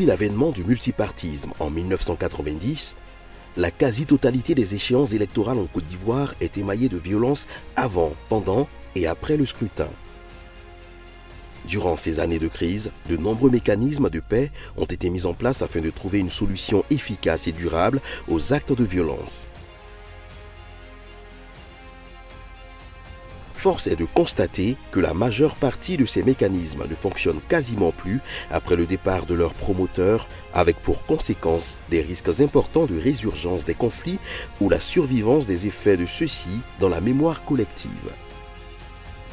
Depuis l'avènement du multipartisme en 1990, la quasi-totalité des échéances électorales en Côte d'Ivoire est émaillée de violences avant, pendant et après le scrutin. Durant ces années de crise, de nombreux mécanismes de paix ont été mis en place afin de trouver une solution efficace et durable aux actes de violence. Force est de constater que la majeure partie de ces mécanismes ne fonctionnent quasiment plus après le départ de leurs promoteurs, avec pour conséquence des risques importants de résurgence des conflits ou la survivance des effets de ceux-ci dans la mémoire collective.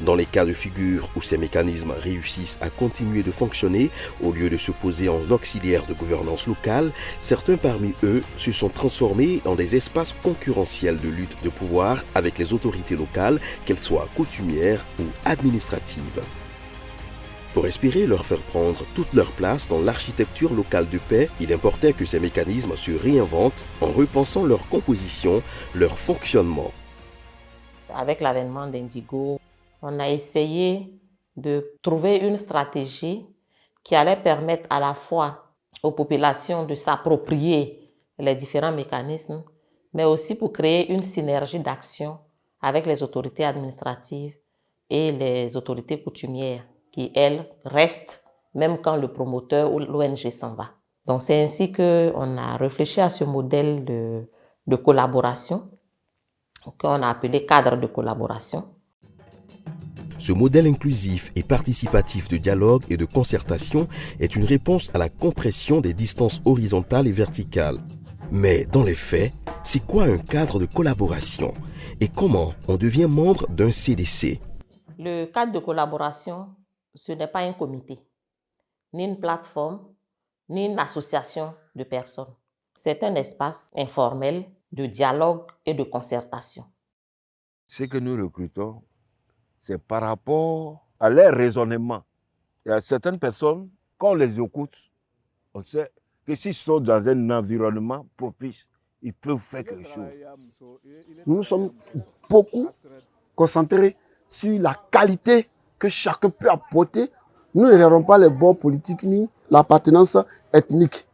Dans les cas de figure où ces mécanismes réussissent à continuer de fonctionner au lieu de se poser en auxiliaires de gouvernance locale, certains parmi eux se sont transformés en des espaces concurrentiels de lutte de pouvoir avec les autorités locales, qu'elles soient coutumières ou administratives. Pour espérer leur faire prendre toute leur place dans l'architecture locale de paix, il importait que ces mécanismes se réinventent en repensant leur composition, leur fonctionnement. Avec l'avènement d'Indigo, on a essayé de trouver une stratégie qui allait permettre à la fois aux populations de s'approprier les différents mécanismes, mais aussi pour créer une synergie d'action avec les autorités administratives et les autorités coutumières qui, elles, restent même quand le promoteur ou l'ONG s'en va. Donc c'est ainsi qu'on a réfléchi à ce modèle de collaboration qu'on a appelé cadre de collaboration. Ce modèle inclusif et participatif de dialogue et de concertation est une réponse à la compression des distances horizontales et verticales. Mais dans les faits, c'est quoi un cadre de collaboration et comment on devient membre d'un CDC? Le cadre de collaboration, ce n'est pas un comité, ni une plateforme, ni une association de personnes. C'est un espace informel de dialogue et de concertation. Ce que nous recrutons, c'est par rapport à leur raisonnement. Il y a certaines personnes, quand on les écoute, on sait que s'ils sont dans un environnement propice, ils peuvent faire quelque chose. Nous sommes beaucoup concentrés sur la qualité que chacun peut apporter. Nous ne regardons pas les bords politiques ni l'appartenance ethnique.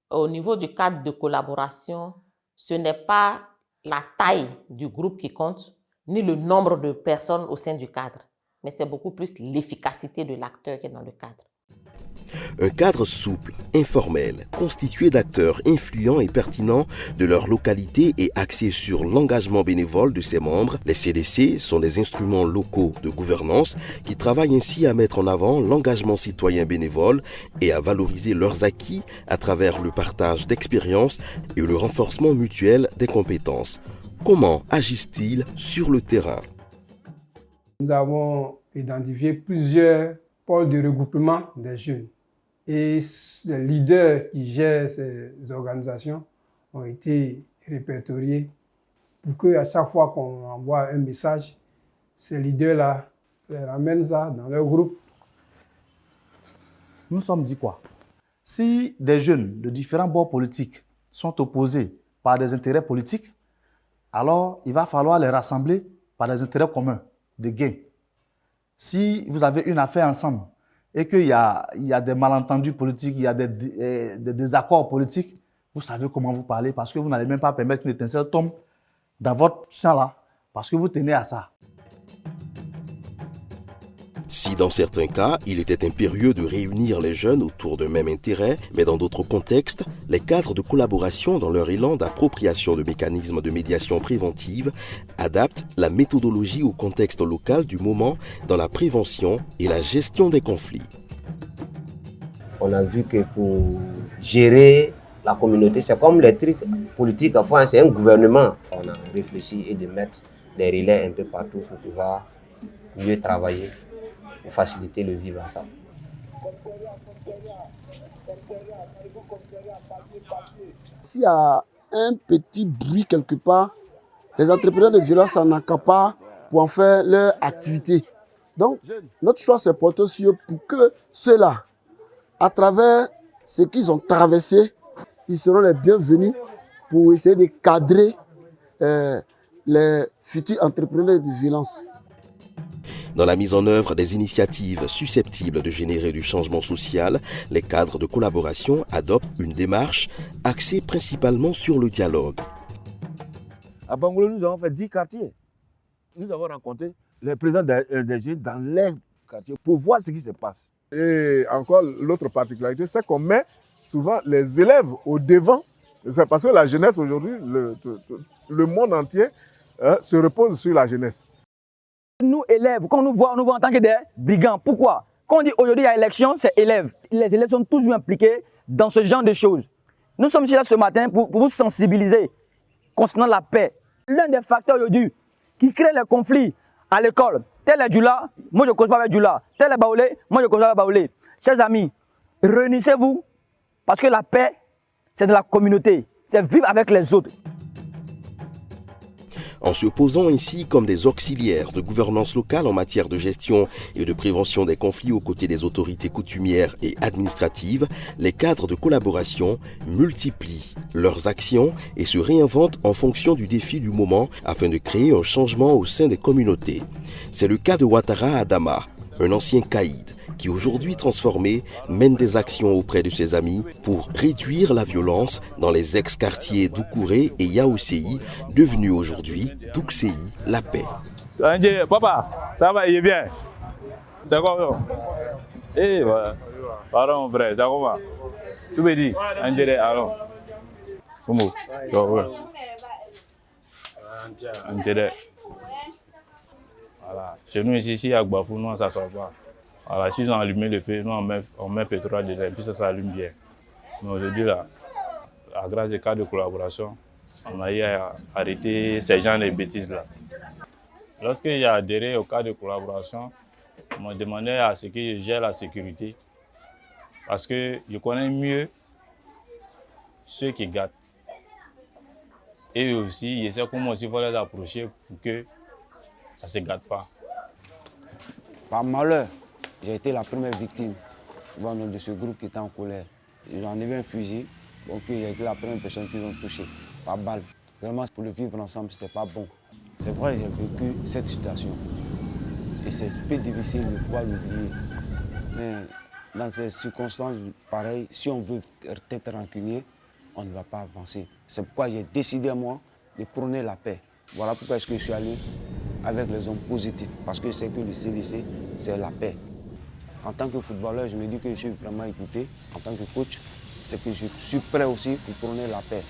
Au niveau du cadre de collaboration, ce n'est pas la taille du groupe qui compte, ni le nombre de personnes au sein du cadre, mais c'est beaucoup plus l'efficacité de l'acteur qui est dans le cadre. Un cadre souple, informel, constitué d'acteurs influents et pertinents de leur localité et axé sur l'engagement bénévole de ses membres, les CDC sont des instruments locaux de gouvernance qui travaillent ainsi à mettre en avant l'engagement citoyen bénévole et à valoriser leurs acquis à travers le partage d'expériences et le renforcement mutuel des compétences. Comment agissent-ils sur le terrain? Nous avons identifié plusieurs pôles de regroupement des jeunes. Et les leaders qui gèrent ces organisations ont été répertoriés pour qu'à chaque fois qu'on envoie un message, ces leaders-là les ramènent ça dans leur groupe. Nous nous sommes dit quoi? Si des jeunes de différents bords politiques sont opposés par des intérêts politiques, alors il va falloir les rassembler par des intérêts communs, des gains. Si vous avez une affaire ensemble et qu'il y a des malentendus politiques, il y a des désaccords politiques, vous savez comment vous parlez parce que vous n'allez même pas permettre qu'une étincelle tombe dans votre champ là, parce que vous tenez à ça. Si dans certains cas, il était impérieux de réunir les jeunes autour d'un même intérêt, mais dans d'autres contextes, les cadres de collaboration dans leur élan d'appropriation de mécanismes de médiation préventive adaptent la méthodologie au contexte local du moment dans la prévention et la gestion des conflits. On a vu que pour gérer la communauté, c'est comme les trucs politiques, enfin c'est un gouvernement. On a réfléchi et de mettre des relais un peu partout pour pouvoir mieux travailler, pour faciliter le vivre ensemble. S'il y a un petit bruit quelque part, les entrepreneurs de violence s'en accaparent pour en faire leur activité. Donc, notre choix se porte sur pour que ceux-là, à travers ce qu'ils ont traversé, ils seront les bienvenus pour essayer de cadrer les futurs entrepreneurs de violence. Dans la mise en œuvre des initiatives susceptibles de générer du changement social, les cadres de collaboration adoptent une démarche axée principalement sur le dialogue. À Bangolo, nous avons fait 10 quartiers. Nous avons rencontré les présidents des jeunes dans les quartiers pour voir ce qui se passe. Et encore, l'autre particularité, c'est qu'on met souvent les élèves au devant. C'est parce que la jeunesse aujourd'hui, le monde entier se repose sur la jeunesse. Nous, élèves, quand on nous voit en tant que des brigands. Pourquoi? Quand on dit aujourd'hui il y a élection, c'est élèves. Les élèves sont toujours impliqués dans ce genre de choses. Nous sommes ici là ce matin pour vous sensibiliser concernant la paix. L'un des facteurs aujourd'hui qui crée les conflits à l'école, tel est Djoula, moi je ne cause pas avec Djoula. Tel est Baoulé, moi je cause pas avec Baoulé. Chers amis, réunissez-vous parce que la paix, c'est de la communauté. C'est vivre avec les autres. En se posant ainsi comme des auxiliaires de gouvernance locale en matière de gestion et de prévention des conflits aux côtés des autorités coutumières et administratives, les cadres de collaboration multiplient leurs actions et se réinventent en fonction du défi du moment afin de créer un changement au sein des communautés. C'est le cas de Ouattara Adama, un ancien caïd qui aujourd'hui transformé mène des actions auprès de ses amis pour réduire la violence dans les ex-quartiers d'Oukouré et Yaousséi, devenus aujourd'hui Doukséi, la paix. Papa, ça va, il est bien. C'est quoi? Eh, voilà. Pardon, mon frère, ça va? Tout me dit, Angélé, allons. Comment? Angélé. Voilà. Chez nous, ici, à Gbafou, nous, ça ne sort pas. Voilà, si ils ont allumé le feu, nous on met pétrole dedans et puis ça s'allume bien. Mais aujourd'hui, là, à grâce des cas de collaboration, on a eu à arrêter ces gens de bêtises-là. Lorsque j'ai adhéré au cas de collaboration, on m'a demandé à ce que je gère la sécurité parce que je connais mieux ceux qui gâtent. Et aussi, je sais comment il faut les approcher pour que ça ne se gâte pas. Par malheur, j'ai été la première victime de ce groupe qui était en colère. J'en ai vu un fusil, donc j'ai été la première personne qu'ils ont touchée par balle. Vraiment, pour le vivre ensemble, ce n'était pas bon. C'est vrai, j'ai vécu cette situation. Et c'est un peu difficile de pouvoir l'oublier. Mais dans ces circonstances pareilles, si on veut être rancunier, on ne va pas avancer. C'est pourquoi j'ai décidé, moi, de prôner la paix. Voilà pourquoi est-ce que je suis allé avec les hommes positifs. Parce que c'est que le CDC, c'est la paix. En tant que footballeur, je me dis que je suis vraiment écouté. En tant que coach, c'est que je suis prêt aussi pour prôner la paix.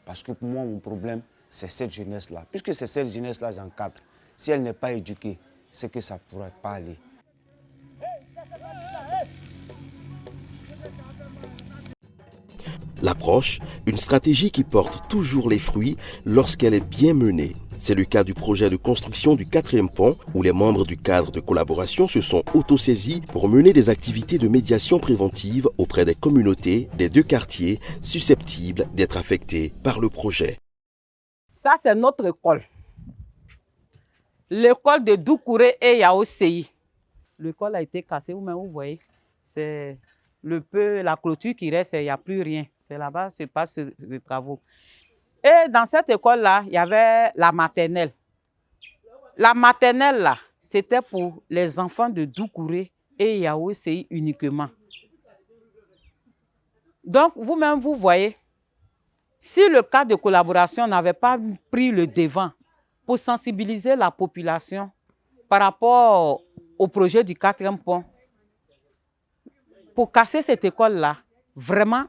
Parce que pour moi, mon problème, c'est cette jeunesse-là. Puisque c'est cette jeunesse-là, j'encadre. Si elle n'est pas éduquée, c'est que ça ne pourrait pas aller. L'approche, une stratégie qui porte toujours les fruits lorsqu'elle est bien menée. C'est le cas du projet de construction du 4e pont où les membres du cadre de collaboration se sont autosaisis pour mener des activités de médiation préventive auprès des communautés des 2 quartiers susceptibles d'être affectés par le projet. Ça, c'est notre école. L'école de Doukouré et Yaousséi. L'école a été cassée, vous voyez. C'est la clôture qui reste, il n'y a plus rien. C'est là-bas, se passe les travaux. Et dans cette école-là, il y avait la maternelle. La maternelle, là, c'était pour les enfants de Doukouré et Yaousséi uniquement. Donc, vous-même, vous voyez, si le cadre de collaboration n'avait pas pris le devant pour sensibiliser la population par rapport au projet du 4e pont, pour casser cette école-là, vraiment,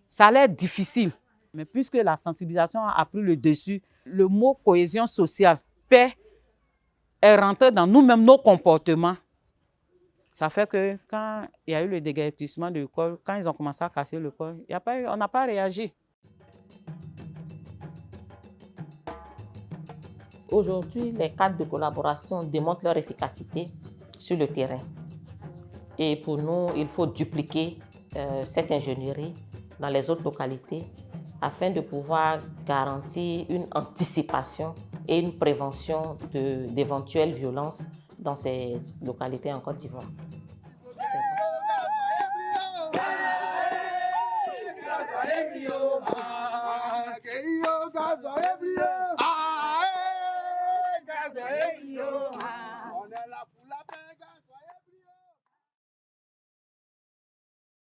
ça allait être difficile. Mais puisque la sensibilisation a pris le dessus, le mot cohésion sociale, paix, est rentré dans nous-mêmes, nos comportements. Ça fait que quand il y a eu le déguerpissement de l'école, quand ils ont commencé à casser l'école, on n'a pas réagi. Aujourd'hui, les cadres de collaboration démontrent leur efficacité sur le terrain. Et pour nous, il faut dupliquer cette ingénierie dans les autres localités afin de pouvoir garantir une anticipation et une prévention d'éventuelles violences dans ces localités en Côte d'Ivoire.